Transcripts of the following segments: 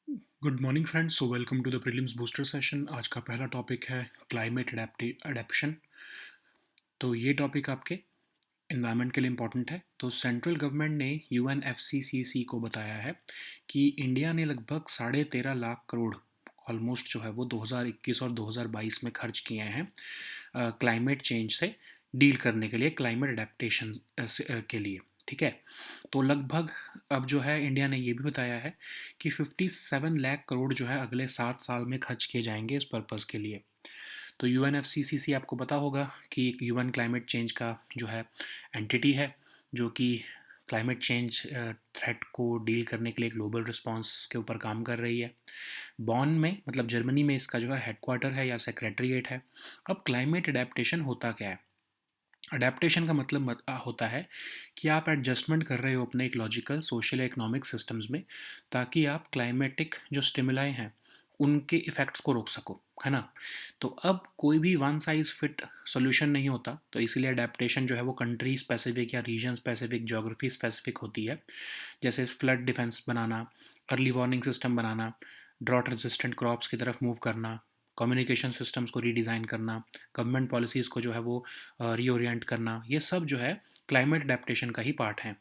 Good morning friends. So welcome to the prelims booster session. आज का पहला topic है क्लाइमेट अडेप्शन। तो ये टॉपिक आपके इन्वायरमेंट के लिए इम्पॉर्टेंट है। तो सेंट्रल गवर्नमेंट ने यूएनएफसीसीसी को बताया है कि इंडिया ने लगभग 13.5 लाख करोड़ ऑलमोस्ट जो है वो 2021 और 2022 में खर्च किए हैं क्लाइमेट चेंज से डील करने के लिए, क्लाइमेट अडेप्टेशन के लिए। ठीक है। तो लगभग अब जो है इंडिया ने ये भी बताया है कि 57 लाख करोड़ जो है अगले 7 साल में खर्च किए जाएंगे इस पर्पज़ के लिए। तो यूएनएफसीसीसी आपको पता होगा कि यूएन क्लाइमेट चेंज का जो है एंटिटी है, जो कि क्लाइमेट चेंज थ्रेट को डील करने के लिए ग्लोबल रिस्पांस के ऊपर काम कर रही है। बॉन में मतलब जर्मनी में इसका जो है हेडक्वार्टर है या सेक्रेटरीट है। अब क्लाइमेट अडेप्टेशन होता क्या है? अडेप्टेशन का मतलब होता है कि आप एडजस्टमेंट कर रहे हो अपने इकोलॉजिकल, सोशल, इकोनॉमिक सिस्टम्स में, ताकि आप क्लाइमेटिक जो स्टिमुलाई हैं उनके इफ़ेक्ट्स को रोक सको, है ना? तो अब कोई भी वन साइज़ फिट सॉल्यूशन नहीं होता, तो इसीलिए अडेप्टेशन जो है वो कंट्री स्पेसिफिक या रीजन स्पेसिफिक, ज्योग्राफी स्पेसिफिक होती है। जैसे फ्लड डिफेंस बनाना, अर्ली वार्निंग सिस्टम बनाना, ड्रॉट रेजिस्टेंट क्रॉप्स की तरफ मूव करना, कम्युनिकेशन सिस्टम्स को रीडिज़ाइन करना, गवर्नमेंट पॉलिसीज़ को जो है वो रीओरिएंट करना, ये सब जो है क्लाइमेट अडेप्टेशन का ही पार्ट है।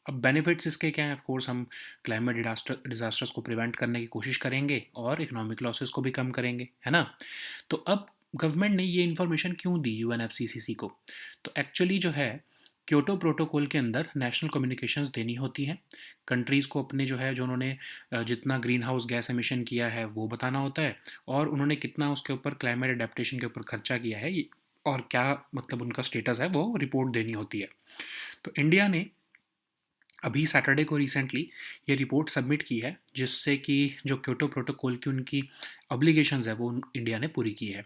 अब बेनिफिट्स इसके क्या हैं? ऑफ कोर्स हम क्लाइमेट डिजास्टर्स को प्रिवेंट करने की कोशिश करेंगे और इकोनॉमिक लॉसेस को भी कम करेंगे, है ना? तो अब गवर्नमेंट ने ये इन्फॉर्मेशन क्यों दी यूएनएफसीसीसी को? तो एक्चुअली जो है क्योटो प्रोटोकॉल के अंदर नेशनल कम्युनिकेशंस देनी होती हैं कंट्रीज़ को, अपने जो है जो उन्होंने जितना ग्रीन हाउस गैस एमिशन किया है वो बताना होता है, और उन्होंने कितना उसके ऊपर क्लाइमेट अडेप्टेशन के ऊपर खर्चा किया है और क्या मतलब उनका स्टेटस है वो रिपोर्ट देनी होती है। तो इंडिया ने अभी सैटरडे को रिसेंटली ये रिपोर्ट सबमिट की है, जिससे कि जो क्योटो प्रोटोकॉल की उनकी ऑब्लिगेशंस है वो इंडिया ने पूरी की है।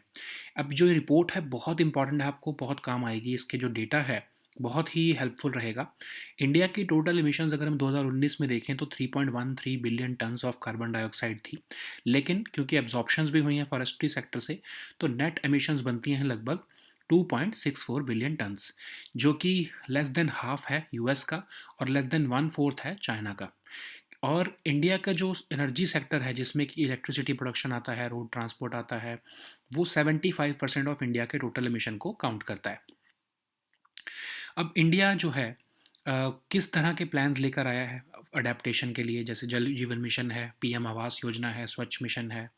अब जो ये रिपोर्ट है बहुत इंपॉर्टेंट है, आपको बहुत काम आएगी। इसके जो डेटा है बहुत ही हेल्पफुल रहेगा। इंडिया की टोटल एमिशंस अगर हम 2019 में देखें तो 3.13 billion tons of carbon dioxide थी, लेकिन क्योंकि एब्जॉर्प्शंस भी हुई हैं फॉरेस्ट्री सेक्टर से, तो नेट एमिशंस बनती हैं लगभग 2.64 बिलियन टन्स, जो कि लेस देन हाफ है यूएस का और लेस देन वन फोर्थ है चाइना का। और इंडिया का जो एनर्जी सेक्टर है जिसमें कि इलेक्ट्रिसिटी प्रोडक्शन आता है, रोड ट्रांसपोर्ट आता है, वो 75% ऑफ इंडिया के टोटल एमिशन को काउंट करता है। अब इंडिया जो है किस तरह के प्लान्स लेकर आया है अडेप्टेशन के लिए? जैसे जल जीवन मिशन है, पीएम आवास योजना है, स्वच्छ मिशन है,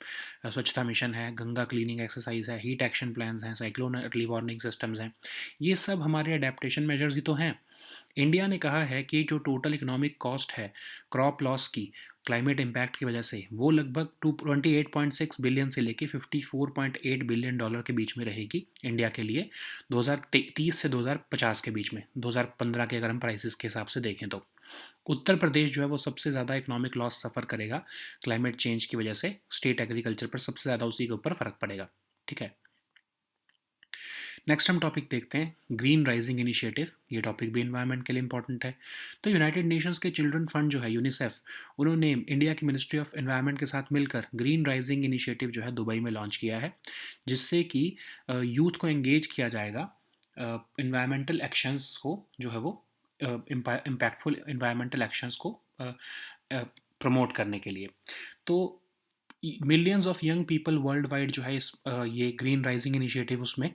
स्वच्छता मिशन है, गंगा क्लीनिंग एक्सरसाइज है, हीट एक्शन प्लान्स हैं, साइक्लोन अर्ली वार्निंग सिस्टम्स हैं। ये सब हमारे अडेप्टेशन मेजर्स ही तो हैं। इंडिया ने कहा है कि जो टोटल इकोनॉमिक कॉस्ट है क्रॉप लॉस की क्लाइमेट इम्पैक्ट की वजह से, वो लगभग 228.6 बिलियन से लेके 54.8 बिलियन डॉलर के बीच में रहेगी इंडिया के लिए 2030 से 2050 के बीच में, 2015 के अगर हम प्राइसेस के हिसाब से देखें तो। उत्तर प्रदेश जो है वो सबसे ज़्यादा इकोनॉमिक लॉस सफ़र करेगा क्लाइमेट चेंज की वजह से। स्टेट एग्रीकल्चर पर सबसे ज़्यादा उसी के ऊपर फ़र्क पड़ेगा। ठीक है। नेक्स्ट हम टॉपिक देखते हैं ग्रीन राइजिंग इनिशिएटिव। ये टॉपिक भी इन्वायरमेंट के लिए इंपॉर्टेंट है। तो यूनाइटेड नेशंस के चिल्ड्रन फंड जो है यूनिसेफ, उन्होंने इंडिया की मिनिस्ट्री ऑफ एनवायरनमेंट के साथ मिलकर ग्रीन राइजिंग इनिशिएटिव जो है दुबई में लॉन्च किया है, जिससे कि यूथ को एंगेज किया जाएगा इन्वायरमेंटल एक्शंस को जो है वो इम्पैक्टफुल इन्वायरमेंटल एक्शंस को प्रमोट करने के लिए। तो millions of young people world wide जो है इस ये ग्रीन राइजिंग इनिशिएटिव उसमें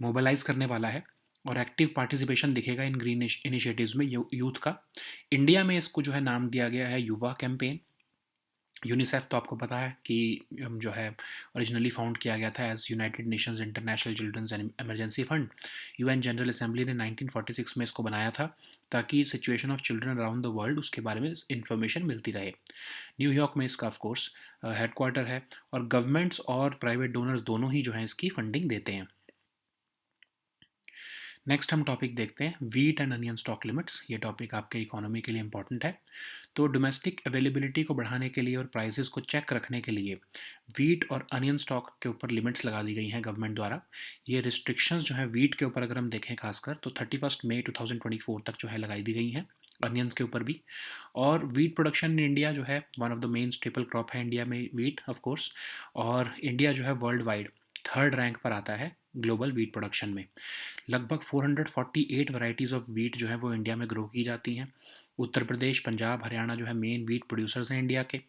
मोबिलाइज करने वाला है, और एक्टिव पार्टिसिपेशन दिखेगा इन ग्रीन इनिशिएटिव्स में यूथ का। इंडिया में इसको जो है नाम दिया गया है युवा कैंपेन। यूनिसेफ तो आपको पता है कि जो है ओरिजिनली फाउंड किया गया था as United Nations international children's and emergency fund. UN general assembly ने 1946 में इसको बनाया था, ताकि situation of children around the world उसके बारे में इंफॉर्मेशन मिलती रहे। न्यूयॉर्क में इसका ऑफ कोर्स हेडक्वार्टर है, और गवर्नमेंट्स और प्राइवेट डोनर्स दोनों ही जो है इसकी फंडिंग देते हैं। नेक्स्ट हम टॉपिक देखते हैं wheat and onion stock limits. ये टॉपिक आपके इकोनॉमी के लिए इंपॉर्टेंट है। तो डोमेस्टिक अवेलेबिलिटी को बढ़ाने के लिए और प्राइसेस को चेक रखने के लिए वीट और अनियन स्टॉक के ऊपर लिमिट्स लगा दी गई हैं गवर्नमेंट द्वारा। ये रिस्ट्रिक्शंस जो है वीट के ऊपर अगर हम देखें खासकर, तो 31 मई 2024 तक जो है लगाई दी गई हैं, अनियंस के ऊपर भी। और वीट प्रोडक्शन इन इंडिया जो है one of the main staple crop है इंडिया में वीट ऑफ कोर्स। और इंडिया जो है वर्ल्ड वाइड थर्ड रैंक पर आता है ग्लोबल वीट प्रोडक्शन में। लगभग 448 वैरायटीज़ ऑफ वीट जो है वो इंडिया में ग्रो की जाती हैं। उत्तर प्रदेश, पंजाब, हरियाणा जो है मेन वीट प्रोड्यूसर्स हैं इंडिया के।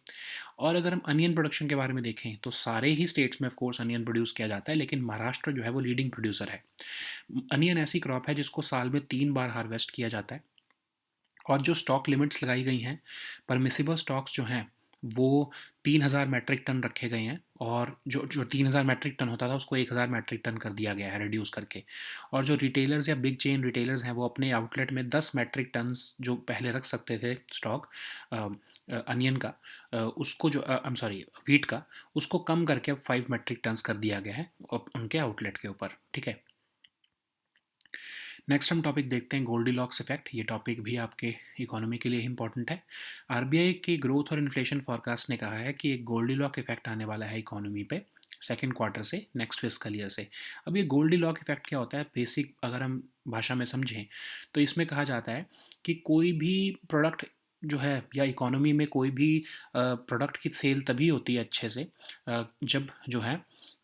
और अगर हम अनियन प्रोडक्शन के बारे में देखें तो सारे ही स्टेट्स में ऑफ कोर्स अनियन प्रोड्यूस किया जाता है, लेकिन महाराष्ट्र जो है वो लीडिंग प्रोड्यूसर है। अनियन ऐसी क्रॉप है जिसको साल में 3 बार हार्वेस्ट किया जाता है। और जो स्टॉक लिमिट्स लगाई गई हैं, परमिसिबल स्टॉक्स जो हैं वो 3,000 मैट्रिक टन रखे गए हैं, और जो जो 3,000 मैट्रिक टन होता था उसको 1,000 मैट्रिक टन कर दिया गया है रिड्यूस करके। और जो रिटेलर्स या बिग चेन रिटेलर्स हैं वो अपने आउटलेट में 10 मैट्रिक टन्स जो पहले रख सकते थे स्टॉक अनियन का, उसको जो आई एम सॉरी वीट का, उसको कम करके अब 5 मैट्रिक टन्स कर दिया गया है उनके आउटलेट के ऊपर। ठीक है, नेक्स्ट हम टॉपिक देखते हैं गोल्डीलॉक्स इफेक्ट। ये टॉपिक भी आपके इकोनॉमी के लिए इंपॉर्टेंट है। आरबीआई के ग्रोथ और इन्फ्लेशन फॉरकास्ट ने कहा है कि एक गोल्डीलॉक इफेक्ट आने वाला है इकोनॉमी पे सेकेंड क्वार्टर से नेक्स्ट फिस्कल ईयर से। अब ये गोल्डीलॉक इफेक्ट क्या होता है, बेसिक अगर हम भाषा में समझें तो इसमें कहा जाता है कि कोई भी प्रोडक्ट जो है या इकोनॉमी में कोई भी प्रोडक्ट की सेल तभी होती है अच्छे से जब जो है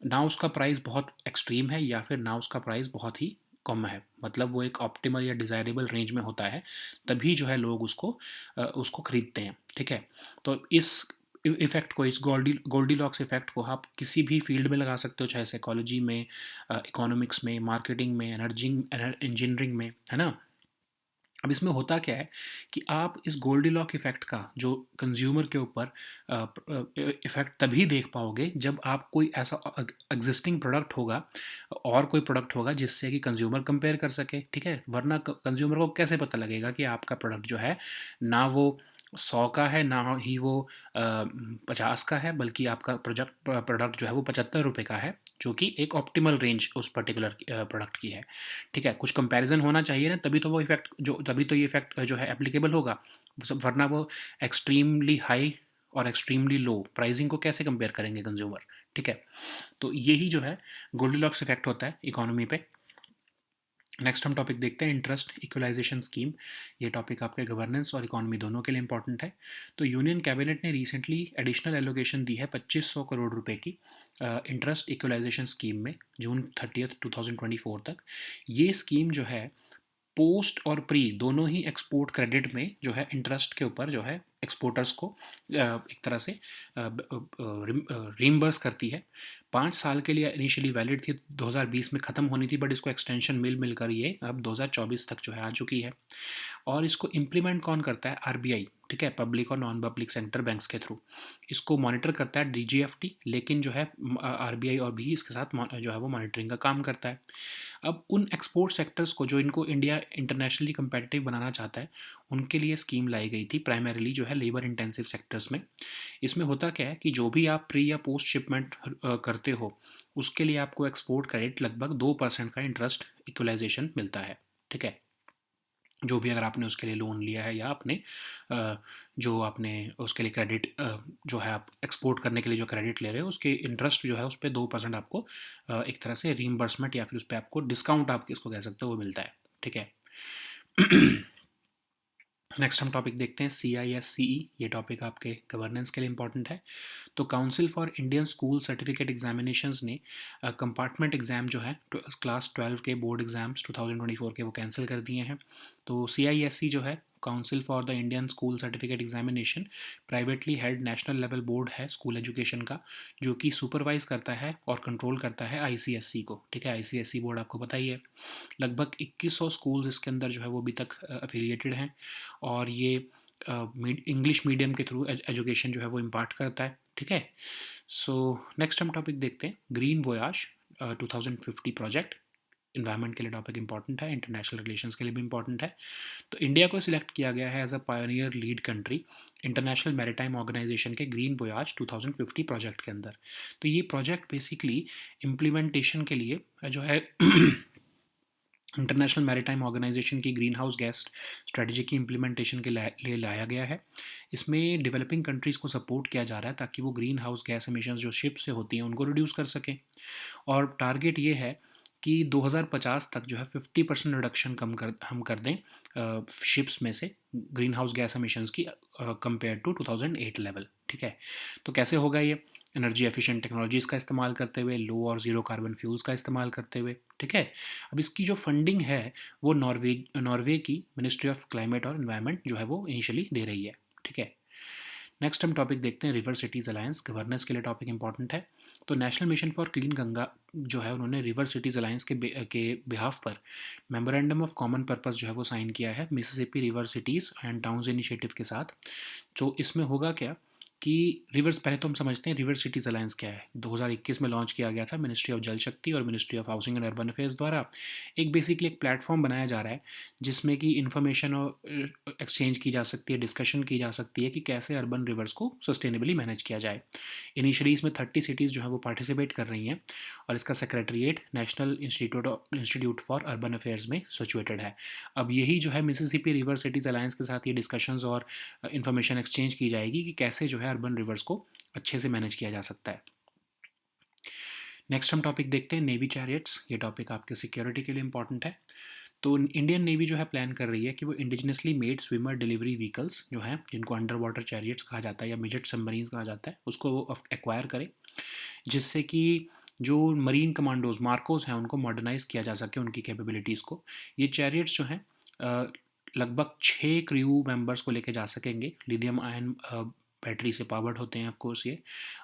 ना उसका प्राइस बहुत एक्सट्रीम है या फिर ना उसका प्राइस बहुत ही कम है, मतलब वो एक ऑप्टिमल या डिज़ायरेबल रेंज में होता है, तभी जो है लोग उसको खरीदते हैं। ठीक है, तो इस इफ़ेक्ट को, इस गोल्डीलॉक्स इफ़ेक्ट को आप किसी भी फील्ड में लगा सकते हो, चाहे साइकोलॉजी में, इकोनॉमिक्स में, मार्केटिंग में, इंजीनियरिंग में, है ना। अब इसमें होता क्या है कि आप इस गोल्डीलॉक इफ़ेक्ट का जो कंज्यूमर के ऊपर इफ़ेक्ट तभी देख पाओगे जब आप कोई ऐसा एग्जिस्टिंग प्रोडक्ट होगा और कोई प्रोडक्ट होगा जिससे कि कंज्यूमर कंपेयर कर सके। ठीक है, वरना कंज्यूमर को कैसे पता लगेगा कि आपका प्रोडक्ट जो है ना वो 100 का है ना ही वो 50 का है, बल्कि आपका प्रोडक्ट जो है वो 75 रुपये का है, जो कि एक ऑप्टिमल रेंज उस पर्टिकुलर प्रोडक्ट की है। ठीक है, कुछ कंपैरिजन होना चाहिए ना, तभी तो ये इफेक्ट जो है एप्लीकेबल होगा। वरना वो एक्सट्रीमली हाई और एक्सट्रीमली लो प्राइसिंग को कैसे कंपेयर करेंगे कंज्यूमर। ठीक है, तो यही जो है गोल्डीलॉक्स इफेक्ट होता है इकोनॉमी पे। नेक्स्ट हम टॉपिक देखते हैं इंटरेस्ट इक्वलाइजेशन स्कीम। ये टॉपिक आपके गवर्नेंस और इकोनॉमी दोनों के लिए इंपॉर्टेंट है। तो यूनियन कैबिनेट ने रिसेंटली एडिशनल एलोकेशन दी है 2500 करोड़ रुपए की इंटरेस्ट इक्वलाइजेशन स्कीम में, जून 30, 2024 तक। ये स्कीम जो है पोस्ट और प्री दोनों ही एक्सपोर्ट क्रेडिट में जो है इंटरेस्ट के ऊपर जो है एक्सपोर्टर्स को एक तरह से रीइंबर्स करती है। 5 साल के लिए इनिशियली वैलिड थी, 2020 में ख़त्म होनी थी, बट इसको एक्सटेंशन मिलकर ये अब 2024 तक जो है आ चुकी है। और इसको इम्प्लीमेंट कौन करता है, आरबीआई। ठीक है, पब्लिक और नॉन पब्लिक सेक्टर बैंक्स के थ्रू। इसको मॉनिटर करता है डीजीएफटी, लेकिन जो है आरबीआई और भी इसके साथ जो है वो मॉनिटरिंग का काम करता है। अब उन एक्सपोर्ट सेक्टर्स को जो इनको इंडिया इंटरनेशनली कंपेटिटिव बनाना चाहता है, उनके लिए स्कीम लाई गई थी, प्राइमरीली जो है लेबर इंटेंसिव सेक्टर्स में। इसमें होता क्या है कि जो भी आप प्री या पोस्ट शिपमेंट करते हो, उसके लिए आपको एक्सपोर्ट क्रेडिट लगभग 2% का इंटरेस्ट इक्वलाइजेशन मिलता है। ठीक है, जो भी अगर आपने उसके लिए लोन लिया है या आपने जो आपने उसके लिए क्रेडिट जो है आप एक्सपोर्ट करने के लिए जो क्रेडिट ले रहे हो, उसके इंटरेस्ट जो है उस पर 2% आपको एक तरह से रीइंबर्समेंट या फिर उस पर आपको डिस्काउंट, आप किसको कह सकते हो, वो मिलता है। ठीक है, नेक्स्ट हम टॉपिक देखते हैं CIS-CE। ये टॉपिक आपके गवर्नेंस के लिए इंपॉर्टेंट है। तो council for Indian school certificate examinations ने कंपार्टमेंट एग्ज़ाम जो है क्लास 12 के बोर्ड एग्ज़ाम्स 2024 के वो कैंसिल कर दिए हैं। तो CISC जो है council for the Indian school certificate examination, privately held national level board है स्कूल एजुकेशन का, जो कि सुपरवाइज करता है और कंट्रोल करता है ICSC को। ठीक है, ICSC बोर्ड आपको पता ही है। लगभग 2100 स्कूल्स इसके अंदर जो है वो अभी तक अफिलिएटेड हैं, और ये इंग्लिश मीडियम के थ्रू एजुकेशन जो है वो इम्पार्ट करता है। ठीक है, सो नेक्स्ट हम टॉपिक देखते हैं ग्रीन वोयाज 2050 प्रोजेक्ट। इन्वायरमेंट के लिए टॉपिक इंपॉर्टेंट है, इंटरनेशनल रिलेशंस के लिए भी इंपॉर्टेंट है। तो इंडिया को सिलेक्ट किया गया है as a pioneer lead country International Maritime Organization के ग्रीन वोयाज 2050 प्रोजेक्ट के अंदर। तो ये प्रोजेक्ट बेसिकली इम्प्लीमेंटेशन के लिए जो है इंटरनेशनल मैरीटाइम ऑर्गेनाइजेशन की ग्रीन हाउस गैस स्ट्रेटजी की इम्प्लीमेंटेशन के लिए लाया गया है। इसमें डेवलपिंग कंट्रीज़ को सपोर्ट किया जा रहा है ताकि वो ग्रीन हाउस गैस एमिशंस जो शिप से होती हैं उनको रिड्यूस कर सकें। और टारगेट ये है कि 2050 तक जो है 50% रिडक्शन हम कर दें शिप्स में से ग्रीन हाउस गैस एमिशंस की कंपेयर टू 2008 लेवल। ठीक है, तो कैसे होगा ये, एनर्जी एफिशिएंट टेक्नोलॉजीज़ का इस्तेमाल करते हुए, लो और ज़ीरो कार्बन फ्यूल्स का इस्तेमाल करते हुए, ठीक है। अब इसकी जो फंडिंग है वो नॉर्वे की मिनिस्ट्री ऑफ क्लाइमेट और एनवायरनमेंट जो है वो इनिशियली दे रही है, ठीक है। नेक्स्ट हम टॉपिक देखते हैं रिवर सिटीज़ अलायंस, गवर्नेंस के लिए टॉपिक इंपॉर्टेंट है। तो national mission for clean Ganga जो है उन्होंने रिवर सिटीज़ अलायंस के बिहाफ पर मेमोरेंडम ऑफ कॉमन पर्पस जो है वो साइन किया है Mississippi river cities and towns initiative के साथ। तो इसमें होगा क्या कि रिवर्स, पहले तो हम समझते हैं रिवर सिटीज़ अलायंस क्या है। 2021 में लॉन्च किया गया था मिनिस्ट्री ऑफ जल शक्ति और ministry of housing and urban affairs द्वारा। एक बेसिकली एक प्लेटफॉर्म बनाया जा रहा है जिसमें कि इन्फॉर्मेशन और एक्सचेंज की जा सकती है, डिस्कशन की जा सकती है कि कैसे अर्बन रिवर्स को सस्टेनेबली मैनेज किया जाए। इनिशियली इसमें 30 सिटीज़ जो है वो पार्टिसिपेट कर रही हैं और इसका secretariat national institute for urban affairs में सिचुएटेड है। अब यही जो है मिसिसिपी रिवर सिटीज़ अलायंस के साथ ये डिस्कशंस और इन्फॉर्मेशन एक्सचेंज की जाएगी कि कैसे जो है अर्बन रिवर्स को अच्छे से मैनेज किया जा सकता है। नेक्स्ट हम टॉपिक देखते हैं नेवी चैरियट्स। ये टॉपिक आपके सिक्योरिटी के लिए इंपॉर्टेंट है। तो इंडियन नेवी जो है प्लान कर रही है कि वो indigenously made swimmer delivery vehicles जो हैं, जिनको अंडर वाटर चैरियट्स कहा जाता है या मिजेट सबमरीन कहा जाता है, उसको वो एक्वायर करे, जिससे कि जो मरीन कमांडोज मार्कोस हैं उनको मॉडर्नाइज किया जा सके उनकी कैपेबिलिटीज़ को। ये चैरियट्स जो हैं लगभग 6 क्रू मेंबर्स को लेके जा सकेंगे। लिथियम आयन बैटरी से पावर्ड होते हैं ऑफ कोर्स ये,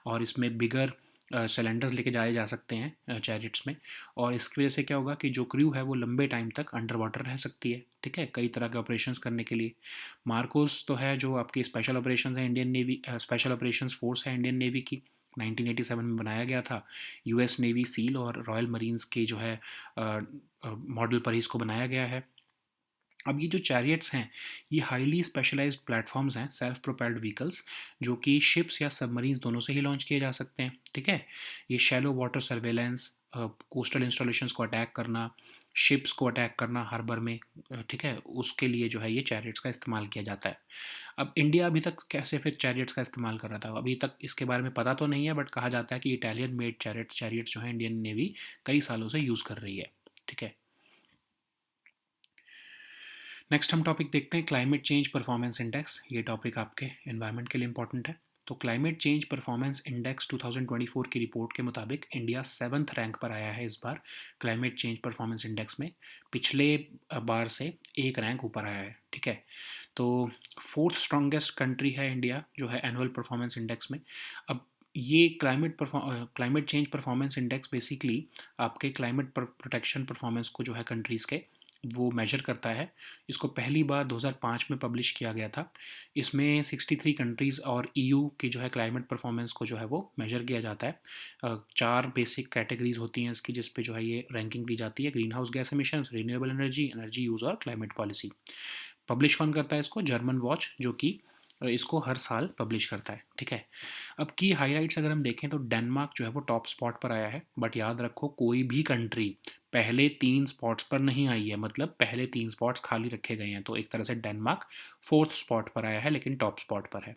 और इसमें बिगर सिलेंडर्स लेके जाए जा सकते हैं चैरियट्स में। और इसकी वजह से क्या होगा कि जो क्रू है वो लंबे टाइम तक अंडर वाटर रह सकती है, ठीक है, कई तरह के ऑपरेशंस करने के लिए। मार्कोस तो है जो आपकी स्पेशल ऑपरेशंस है, Indian navy special operations force है इंडियन नेवी की, 1987 में बनाया गया था। यूएस नेवी सील और रॉयल मरीन्स के जो है मॉडल पर ही इसको बनाया गया है। अब ये जो चैरियट्स हैं ये हाईली स्पेशलाइज्ड प्लेटफॉर्म्स हैं, सेल्फ प्रोपेल्ड व्हीकल्स, जो कि शिप्स या सबमरीन्स दोनों से ही लॉन्च किए जा सकते हैं, ठीक है। ये shallow water surveillance, coastal installations को अटैक करना, शिप्स को अटैक करना हार्बर में, ठीक है, उसके लिए जो है ये चैरियट्स का इस्तेमाल किया जाता है। अब इंडिया अभी तक कैसे फिर चैरियट्स का इस्तेमाल कर रहा था, अभी तक इसके बारे में पता तो नहीं है, बट कहा जाता है कि इटालियन मेड चैरियट्स जो है इंडियन नेवी कई सालों से यूज़ कर रही है, ठीक है। नेक्स्ट हम टॉपिक देखते हैं क्लाइमेट चेंज परफॉर्मेंस इंडेक्स। ये टॉपिक आपके एनवायरनमेंट के लिए इंपॉर्टेंट है। तो क्लाइमेट चेंज परफॉर्मेंस इंडेक्स 2024 की रिपोर्ट के मुताबिक इंडिया 7th रैंक पर आया है इस बार क्लाइमेट चेंज परफॉर्मेंस इंडेक्स में। पिछले बार से एक रैंक ऊपर आया है, ठीक है। तो 4th स्ट्रॉन्गेस्ट कंट्री है इंडिया जो है एनुअल परफॉर्मेंस इंडेक्स में। अब ये climate change performance index basically आपके क्लाइमेट प्रोटेक्शन परफॉर्मेंस को जो है कंट्रीज़ के वो मेजर करता है। इसको पहली बार 2005 में पब्लिश किया गया था। इसमें 63 कंट्रीज़ और ईयू की जो है क्लाइमेट परफॉर्मेंस को जो है वो मेजर किया जाता है। 4 बेसिक कैटेगरीज होती हैं इसकी जिस पे जो है ये रैंकिंग दी जाती है: green house gas emissions, renewable energy, energy use और क्लाइमेट पॉलिसी। पब्लिश कौन करता है इसको? जर्मन वॉच, जो कि इसको हर साल पब्लिश करता है, ठीक है। अब की हाईलाइट्स अगर हम देखें तो डेनमार्क जो है वो टॉप स्पॉट पर आया है, बट याद रखो कोई भी कंट्री पहले 3 स्पॉट्स पर नहीं आई है, मतलब पहले 3 स्पॉट्स खाली रखे गए हैं। तो एक तरह से डेनमार्क 4th स्पॉट पर आया है लेकिन टॉप स्पॉट पर है।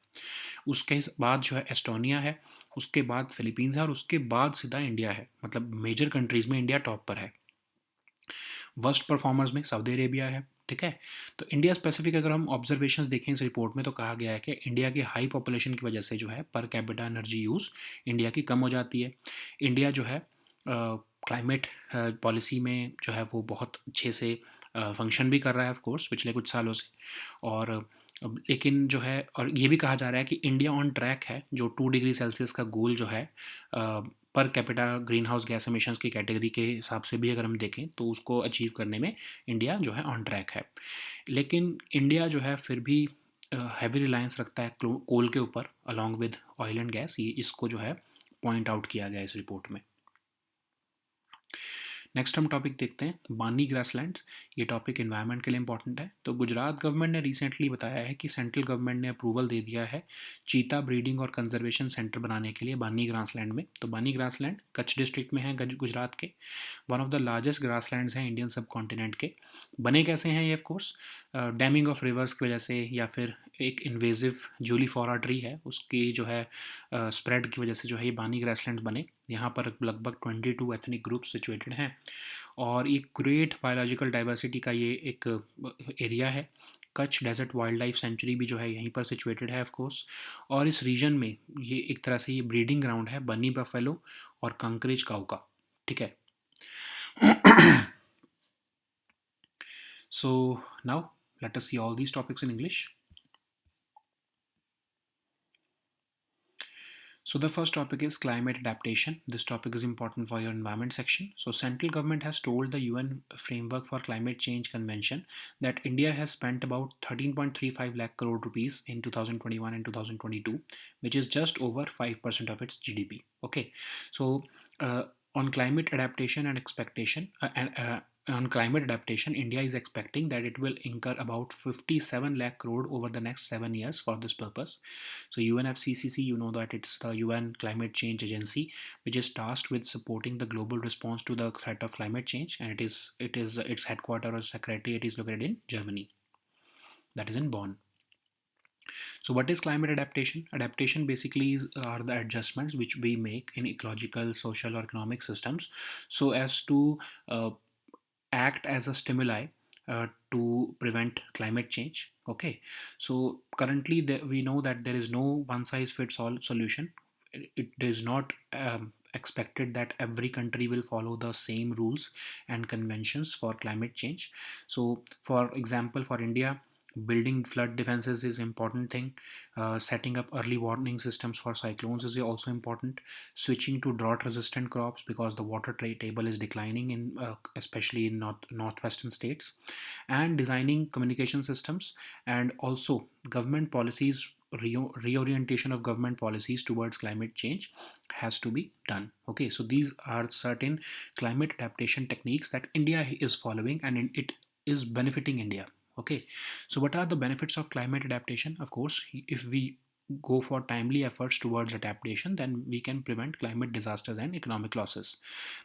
उसके बाद जो है एस्टोनिया है, उसके बाद फिलीपींस है और उसके बाद सीधा इंडिया है। मतलब मेजर कंट्रीज़ में इंडिया टॉप पर है। वर्स्ट परफॉर्मर्स में सऊदी अरेबिया है, ठीक है। तो इंडिया स्पेसिफिक अगर हम ऑब्जर्वेशंस देखें इस रिपोर्ट में तो कहा गया है कि इंडिया की हाई पॉपुलेशन की वजह से जो है per capita energy use India की कम हो जाती है। इंडिया जो है क्लाइमेट पॉलिसी में जो है वो बहुत अच्छे से फंक्शन भी कर रहा है ऑफ कोर्स पिछले कुछ सालों से। और लेकिन जो है और ये भी कहा जा रहा है कि इंडिया ऑन ट्रैक है जो 2 डिग्री सेल्सियस का गोल जो है per capita green house gas emissions की कैटेगरी के हिसाब से भी अगर हम देखें तो उसको अचीव करने में इंडिया जो है ऑन ट्रैक है। लेकिन इंडिया जो है फिर भी हैवी रिलायंस रखता है कोल के ऊपर along with oil and gas. ये इसको जो है पॉइंट आउट किया गया इस रिपोर्ट में। नेक्स्ट हम टॉपिक देखते हैं बानी ग्रासलैंड्स। ये टॉपिक एनवायरनमेंट के लिए इंपॉर्टेंट है। तो गुजरात गवर्नमेंट ने रिसेंटली बताया है कि सेंट्रल गवर्नमेंट ने अप्रूवल दे दिया है चीता ब्रीडिंग और कंजर्वेशन सेंटर बनाने के लिए बानी ग्रासलैंड में। तो बानी ग्रासलैंड कच्छ डिस्ट्रिक्ट में है गुजरात के। One of the largest grasslands हैं इंडियन सब कॉन्टिनेंट के। बने कैसे हैं ये? Of course damming of reverse की वजह से या फिर एक इन्वेजिव जूलीफोरा ट्री है उसकी जो है स्प्रेड की वजह से जो है ये बानी ग्रासलैंड्स बने। यहाँ पर लगभग 22 एथनिक ग्रुप सिचुएटेड हैं और एक ग्रेट बायोलॉजिकल डाइवर्सिटी का ये एक एरिया है। Kutch desert wildlife sanctuary भी जो है यहीं पर सिचुएटेड है ऑफ कोर्स। और इस रीजन में ये एक तरह से ये ब्रीडिंग ग्राउंड है बनी बफेलो और कंकरेज काऊ का, ठीक है। So now let us see all these topics in English. So the first topic is climate adaptation. This topic is important for your environment section. So central government has told the UN Framework for Climate Change Convention that India has spent about 13.35 lakh crore rupees in 2021 and 2022, which is just over 5% of its GDP. Okay, so uh, on climate adaptation and expectation and on climate adaptation, India is expecting that it will incur about 57 lakh crore over the next 7 years for this purpose. So UNFCCC, you know that it's the UN Climate Change Agency, which is tasked with supporting the global response to the threat of climate change, and it is its headquarters or secretariat is located in Germany, that is in Bonn. So what is climate adaptation? Adaptation basically are the adjustments which we make in ecological, social, or economic systems so as to uh, act as a stimuli to prevent climate change. Okay, so currently we know that there is no one size fits all solution. It is not expected that every country will follow the same rules and conventions for climate change. So for example, for India, building flood defenses is important thing. Setting up early warning systems for cyclones is also important. Switching to drought resistant crops because the water table is declining in especially in northwestern states, and designing communication systems, and also government policies, reorientation of government policies towards climate change has to be done. Okay, so these are certain climate adaptation techniques that India is following, and it is benefiting India. Okay, so what are the benefits of climate adaptation? Of course, if we go for timely efforts towards adaptation, then we can prevent climate disasters and economic losses.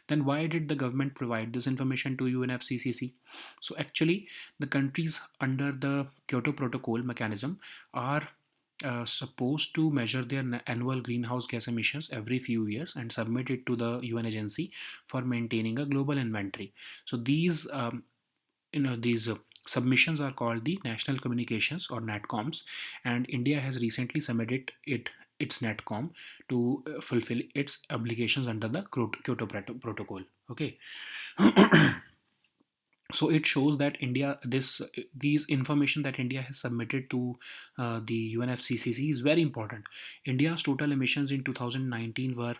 Then why did the government provide this information to UNFCCC? So actually, the countries under the Kyoto Protocol mechanism are supposed to measure their annual greenhouse gas emissions every few years and submit it to the UN agency for maintaining a global inventory. So these submissions are called the national communications or natcoms, and India has recently submitted its natcom to fulfill its obligations under the Kyoto Protocol. Okay. So it shows that India, this these information that India has submitted to the UNFCCC is very important. India's total emissions in 2019 were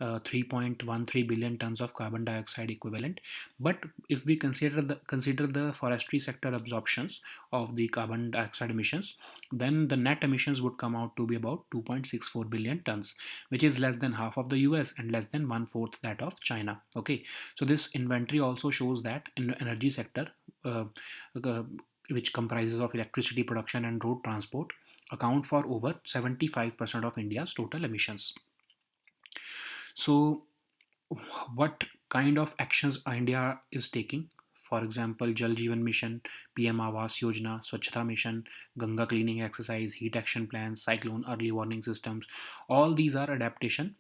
3.13 billion tons of carbon dioxide equivalent. But if we consider the forestry sector absorptions of the carbon dioxide emissions, then the net emissions would come out to be about 2.64 billion tons, which is less than half of the US and less than one fourth that of China. Okay, so this inventory also shows that in energy sector, uh, uh, which comprises of electricity production and road transport, account for over 75% of India's total emissions. So what kind of actions India is taking? For example, Jal Jeevan Mission, PM Awas Yojana, Swachhata Mission, Ganga cleaning exercise, heat action plans, cyclone early warning systems. All these are adaptation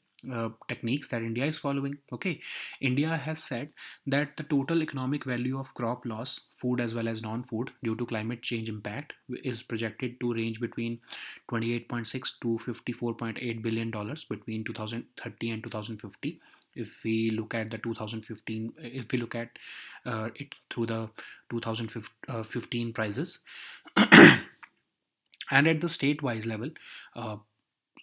techniques that India is following. Okay, India has said that the total economic value of crop loss, food as well as non-food, due to climate change impact is projected to range between 28.6 to 54.8 billion dollars between 2030 and 2050. If we look at the 2015, if we look at it through the 2015 prices, and at the state-wise level, uh,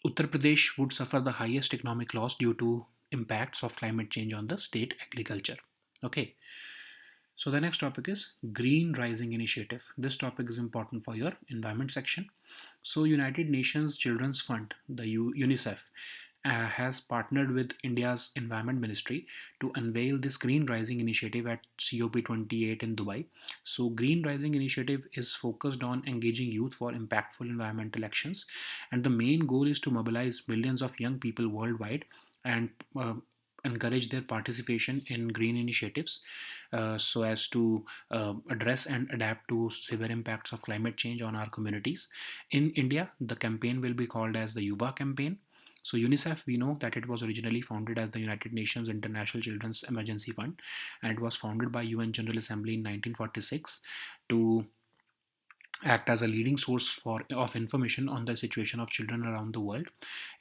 Uttar Pradesh would suffer the highest economic loss due to impacts of climate change on the state agriculture. Okay, so the next topic is Green Rising Initiative. This topic is important for your environment section. So United Nations Children's Fund, the UNICEF, has partnered with India's Environment Ministry to unveil this Green Rising Initiative at COP28 in Dubai. So Green Rising Initiative is focused on engaging youth for impactful environmental actions, and the main goal is to mobilize millions of young people worldwide and encourage their participation in green initiatives so as to address and adapt to severe impacts of climate change on our communities. In India, the campaign will be called as the Yuva campaign. So UNICEF, we know that it was originally founded as the United Nations International Children's Emergency Fund, and it was founded by UN General Assembly in 1946 to act as a leading source of information on the situation of children around the world.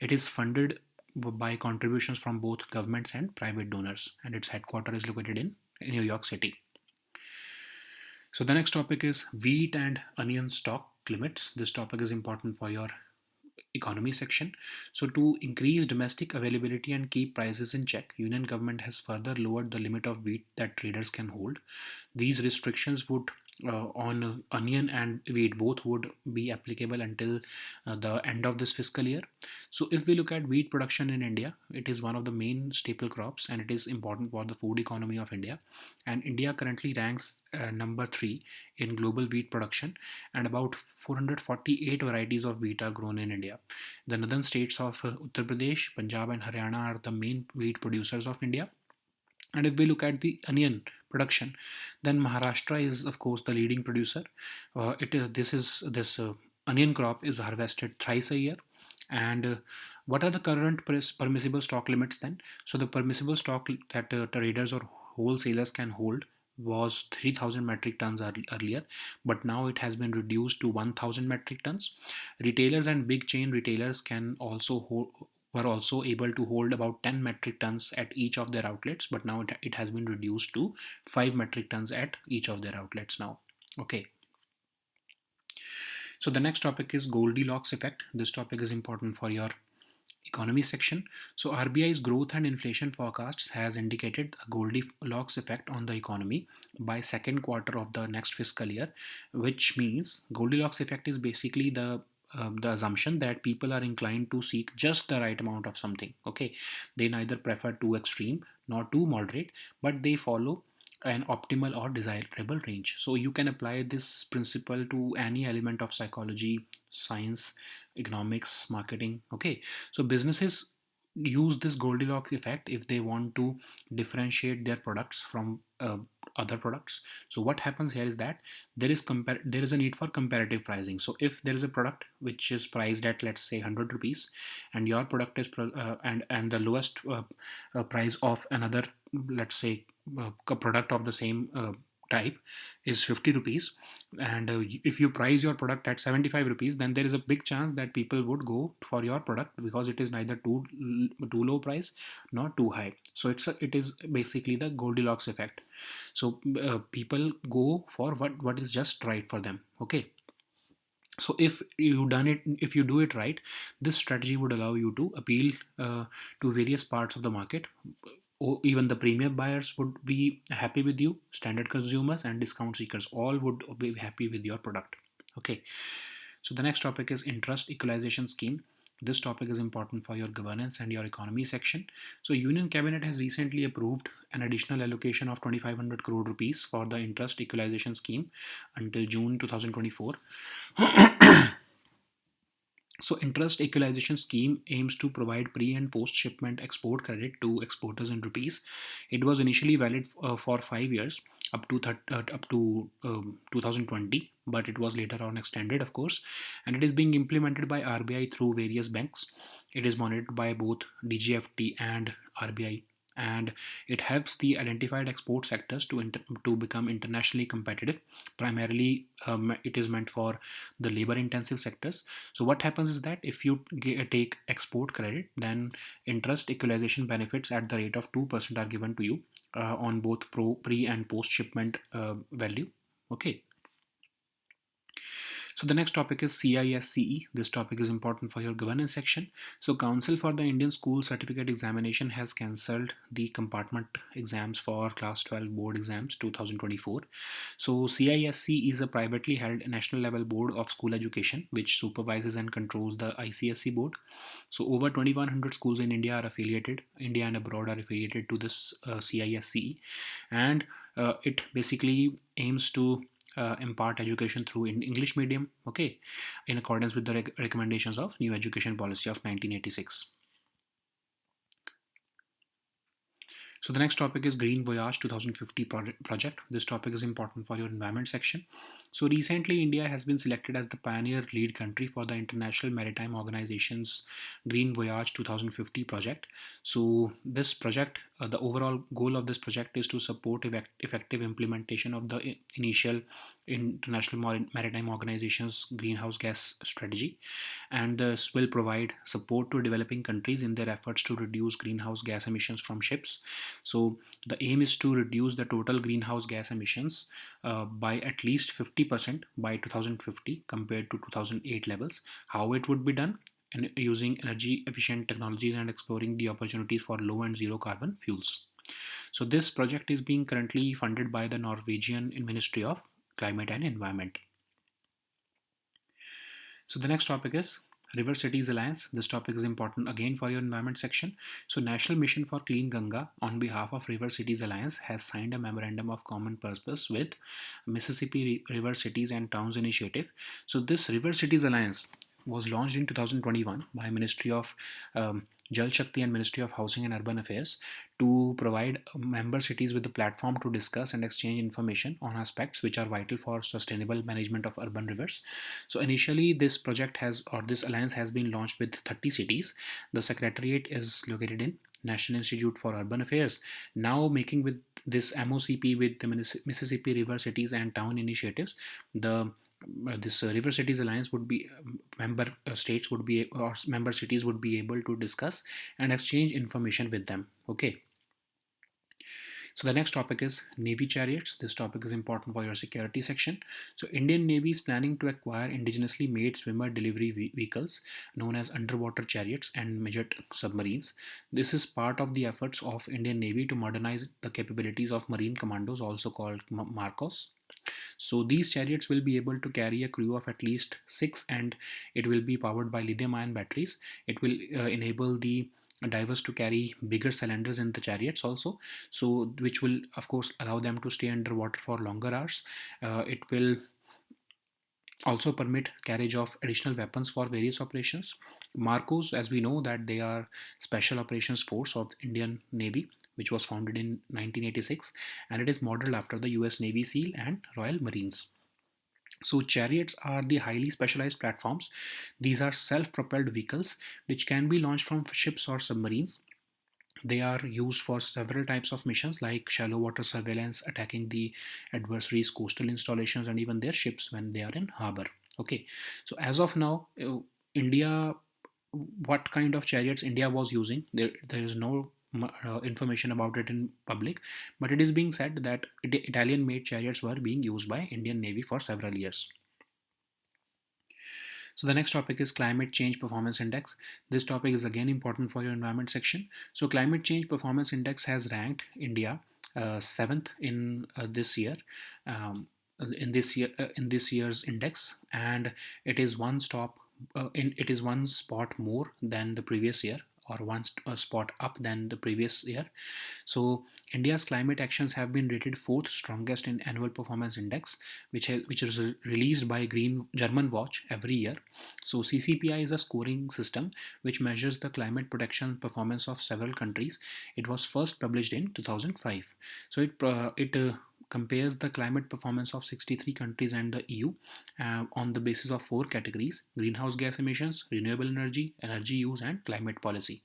It is funded by contributions from both governments and private donors, and its headquarters is located in New York City. So the next topic is wheat and onion stock limits. This topic is important for your economy section. So to increase domestic availability and keep prices in check, Union government has further lowered the limit of wheat that traders can hold. These restrictions would on onion and wheat both would be applicable until the end of this fiscal year. So if we look at wheat production in India, it is one of the main staple crops and it is important for the food economy of India. And India currently ranks number 3 in global wheat production, and about 448 varieties of wheat are grown in India. The northern states of Uttar Pradesh, Punjab, and Haryana are the main wheat producers of India. And if we look at the onion production, then Maharashtra is, of course, the leading producer. It is this onion crop is harvested thrice a year. And what are the current permissible stock limits then? So the permissible stock that traders or wholesalers can hold was 3,000 metric tons earlier, but now it has been reduced to 1,000 metric tons. Retailers and big chain retailers can also were also able to hold about 10 metric tons at each of their outlets, but now it has been reduced to 5 metric tons at each of their outlets now. Okay. So the next topic is Goldilocks effect. This topic is important for your economy section. So RBI's growth and inflation forecasts has indicated a Goldilocks effect on the economy by second quarter of the next fiscal year, which means Goldilocks effect is basically the assumption that people are inclined to seek just the right amount of something. Okay, they neither prefer too extreme nor too moderate, but they follow an optimal or desirable range. So you can apply this principle to any element of psychology, science, economics, marketing. Okay, so businesses use this Goldilocks effect if they want to differentiate their products from other products. So what happens here is that there is a need for comparative pricing. So if there is a product which is priced at, let's say, 100 rupees, and your product is and the lowest price of another, let's say, a product of the same type is 50 rupees, and if you price your product at 75 rupees, then there is a big chance that people would go for your product because it is neither too low price nor too high. So it is basically the Goldilocks effect. So people go for what is just right for them. Okay, so if you do it right, this strategy would allow you to appeal to various parts of the market. Even the premium buyers would be happy with you, standard consumers and discount seekers all would be happy with your product. Okay, so the next topic is interest equalization scheme. This topic is important for your governance and your economy section. So Union Cabinet has recently approved an additional allocation of 2500 crore rupees for the interest equalization scheme until June 2024. So interest equalization scheme aims to provide pre and post shipment export credit to exporters in rupees. It was initially valid for 5 years up to 2020, but it was later on extended, of course, and it is being implemented by RBI through various banks. It is monitored by both DGFT and RBI, and it helps the identified export sectors to become internationally competitive. Primarily, it is meant for the labor intensive sectors. So what happens is that if you take export credit, then interest equalization benefits at the rate of 2% are given to you on both pre and post shipment value. Okay. So the next topic is CISCE. This topic is important for your governance section. So Council for the Indian School Certificate Examination has cancelled the compartment exams for class 12 board exams 2024. So CISC is a privately held national level board of school education which supervises and controls the ICSE board. So over 2100 schools in India and abroad are affiliated to this CISCE, and it basically aims to impart education through in English medium, okay, in accordance with the recommendations of new education policy of 1986. So the next topic is Green Voyage 2050 project. This topic is important for your environment section. So recently, India has been selected as the pioneer lead country for the International Maritime Organization's Green Voyage 2050 project. So this project, the overall goal of this project is to support effective implementation of the initial International Maritime Organization's greenhouse gas strategy, and this will provide support to developing countries in their efforts to reduce greenhouse gas emissions from ships. So the aim is to reduce the total greenhouse gas emissions by at least 50% by 2050 compared to 2008 levels. How it would be done? And using energy efficient technologies and exploring the opportunities for low and zero carbon fuels. So this project is being currently funded by the Norwegian Ministry of Climate and Environment. So the next topic is River Cities Alliance. This topic is important again for your environment section. So National Mission for Clean Ganga on behalf of River Cities Alliance has signed a memorandum of common purpose with Mississippi River Cities and Towns Initiative. So this River Cities Alliance was launched in 2021 by Ministry of Jal Shakti and Ministry of Housing and Urban Affairs to provide member cities with a platform to discuss and exchange information on aspects which are vital for sustainable management of urban rivers. So initially, this project has or this alliance has been launched with 30 cities. The secretariat is located in National Institute for Urban Affairs. Now, making with this MOCP with the Mississippi River Cities and Town Initiatives, the this River Cities Alliance would be member states would be or member cities would be able to discuss and exchange information with them. Okay. So the next topic is Navy chariots. This topic is important for your security section. So Indian Navy is planning to acquire indigenously made swimmer delivery vehicles known as underwater chariots and midget submarines. This is part of the efforts of Indian Navy to modernize the capabilities of marine commandos, also called Marcos. So these chariots will be able to carry a crew of at least 6, and it will be powered by lithium ion batteries. It will enable the divers to carry bigger cylinders in the chariots also, so which will of course allow them to stay underwater for longer hours. It will also permit carriage of additional weapons for various operations. Marcos, as we know, that they are Special Operations Force of Indian Navy, which was founded in 1986, and it is modeled after the US Navy SEAL and Royal Marines. So chariots are the highly specialized platforms. These are self-propelled vehicles which can be launched from ships or submarines. They are used for several types of missions like shallow water surveillance, attacking the adversary's coastal installations, and even their ships when they are in harbor. Okay, so as of now, India, what kind of chariots India was using, there is no information about it in public, but it is being said that Italian made chariots were being used by Indian Navy for several years. So the next topic is Climate Change Performance Index. This topic is again important for your environment section. So Climate Change Performance Index has ranked India 7th in this year. In this year's index, and it is it is one spot more than the previous year, or one spot up than the previous year. So India's climate actions have been rated fourth strongest in annual performance index, which is released by Green German Watch every year. So CCPI is a scoring system which measures the climate protection performance of several countries. It was first published in 2005. So it compares the climate performance of 63 countries and the EU on the basis of four categories: greenhouse gas emissions, renewable energy, energy use, and climate policy.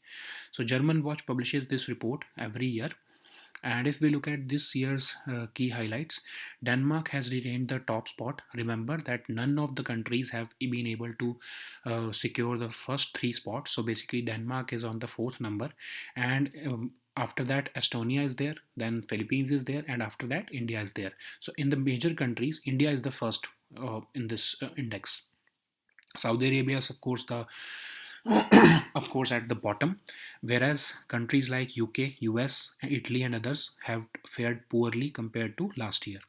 So German Watch publishes this report every year. And if we look at this year's key highlights, Denmark has retained the top spot. Remember that none of the countries have been able to secure the first three spots. So basically, Denmark is on the fourth number, and after that, Estonia is there, then Philippines is there, and after that, India is there. So in the major countries, India is the first in this index. Saudi Arabia is, of course, the of course at the bottom, whereas countries like UK, US, Italy, and others have fared poorly compared to last year.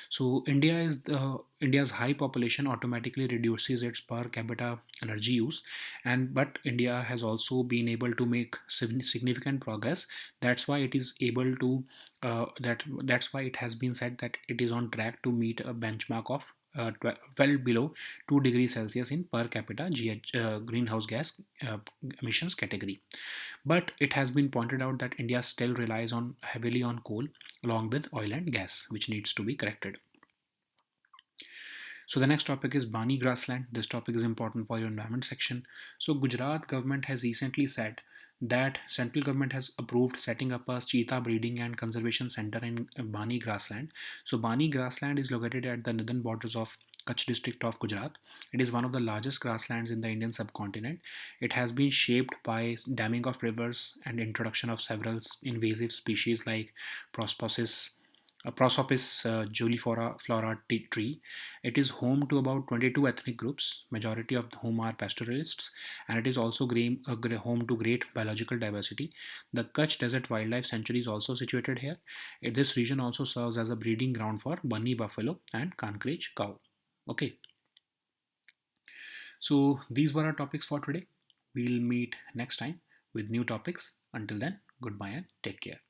So India's high population automatically reduces its per capita energy use, and but India has also been able to make significant progress. That's why it is able to that's why it has been said that it is on track to meet a benchmark of well below 2 degrees Celsius in per capita greenhouse gas emissions category. But it has been pointed out that India still relies on heavily on coal along with oil and gas, which needs to be corrected. So the next topic is Bani grassland. This topic is important for your environment section. So Gujarat government has recently said that central government has approved setting up a cheetah breeding and conservation center in Bani grassland. So Bani grassland is located at the northern borders of Kutch district of Gujarat. It is one of the largest grasslands in the Indian subcontinent. It has been shaped by damming of rivers and introduction of several invasive species like Prosopis, Prosopis juliflora flora tree. It is home to about 22 ethnic groups, majority of whom are pastoralists, and it is also home to great biological diversity. The Kutch Desert Wildlife Sanctuary is also situated here. This region also serves as a breeding ground for bunny buffalo and Kankrej cow. Okay, so these were our topics for today. We'll meet next time with new topics. Until then, goodbye and take care.